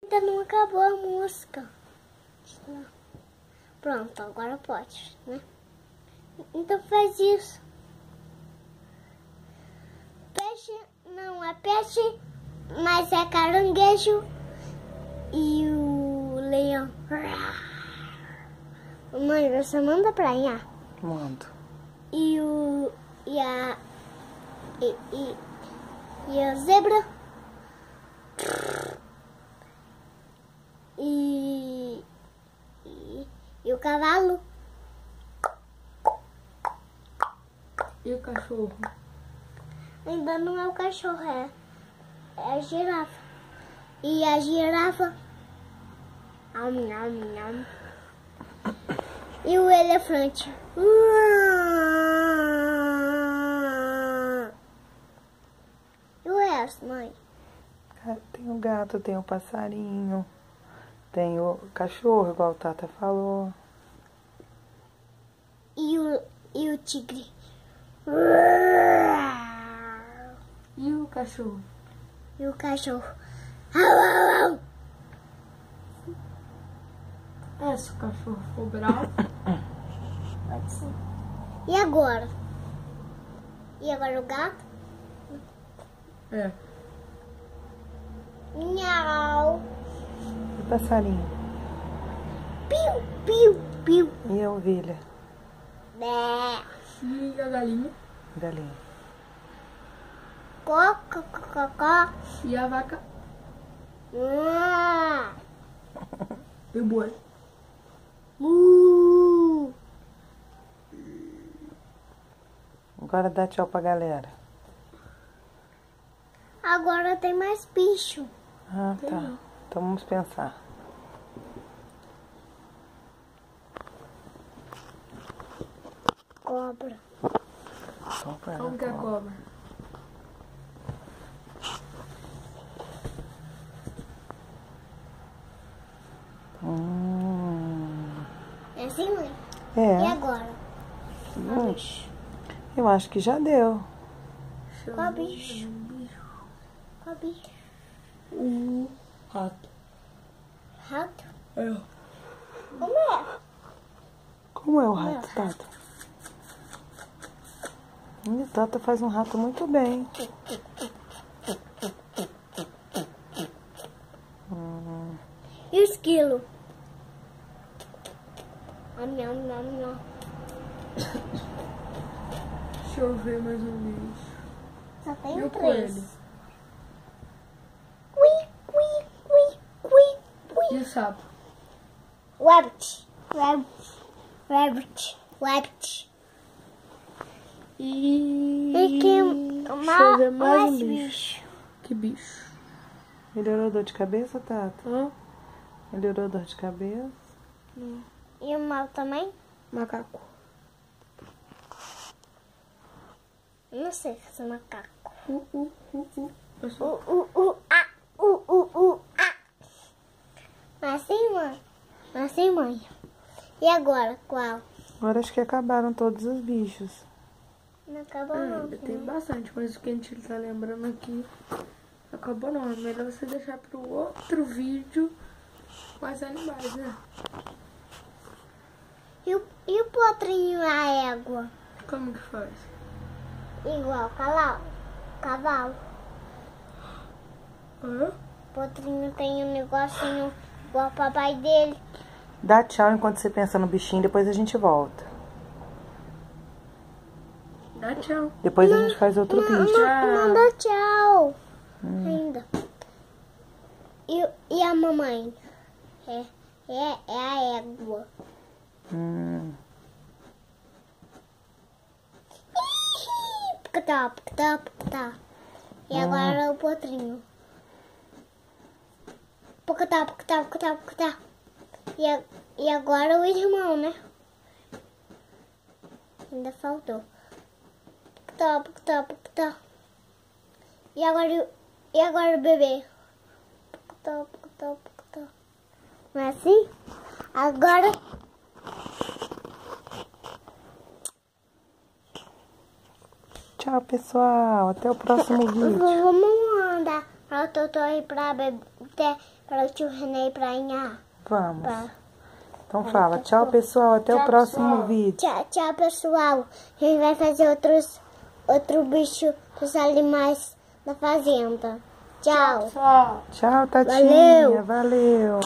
Ainda não acabou a música. Pronto, agora pode, né? Então faz isso. Peixe não é peixe, mas é caranguejo. E o leão. Mãe, você manda pra ir? Mando. E a zebra. E o cavalo. E o cachorro? Ainda não é o cachorro, é a girafa. E a girafa. E o elefante. E o resto, mãe? Tem o gato, tem o passarinho, tem o cachorro, igual o Tata falou. E o tigre. E o cachorro? E o cachorro. Se o cachorro for bravo. Pode ser. E agora? E agora o gato? É. Miau. E o passarinho? Piu, piu, piu. E a ovelha? Bé. E a galinha? Galinha. Có, có, có, có, có. E a vaca? Ah. E o boi? Agora dá tchau pra galera. Agora tem mais bicho. Ah, tá. Então vamos pensar. Cobra. Como que é a cobra? É assim, mãe? E É. agora? Qual bicho? Eu acho que já deu. Qual bicho? Qual bicho? O rato. Rato? É. Como é? Como é o rato, Tata? O Tata faz um rato muito bem. E o esquilo? Nham, nham, nham. Deixa eu ver mais um bicho. Só E tem o três. coelho? Cui, cui, cui, cui, cui. E o sapo? Rabbit, rabbit, rabbit, rabbit. E que Deixa eu ver mais um mais bicho. Que bicho? Melhorou a dor de cabeça, Tata? Hã? Melhorou a dor de cabeça? E o mal também? Macaco. Não sei fazer macaco. Eu sou... Ah. Mas sim, mãe. E agora, qual? Agora acho que acabaram todos os bichos. Não acabou não. Ainda tem bastante, mas o que a gente tá lembrando aqui acabou não. É melhor você deixar pro outro vídeo mais animais, né? E o potrinho e a égua? Como que faz? Igual cavalo. Hã? O potrinho tem um negocinho igual o papai dele. Dá tchau enquanto você pensa no bichinho, depois a gente volta. Dá tchau. Depois a gente faz outro vídeo. Não dá tchau. Ainda. E a mamãe? É a égua. Pocotó. E agora o potrinho. Pocotó. E agora o irmão, né? Ainda faltou. Pocotó. E agora o bebê. Pocotó. Não é assim? Agora... Tchau, pessoal. Até o próximo vídeo. Vamos andar pra Totó e pra para o tio René prainhar. Vamos. Pra... Então fala, tchau pessoal, até o próximo vídeo. Tchau, pessoal. A gente vai fazer outro bicho dos animais da fazenda. Tchau. Tchau. Tchau, Tatinha. Valeu.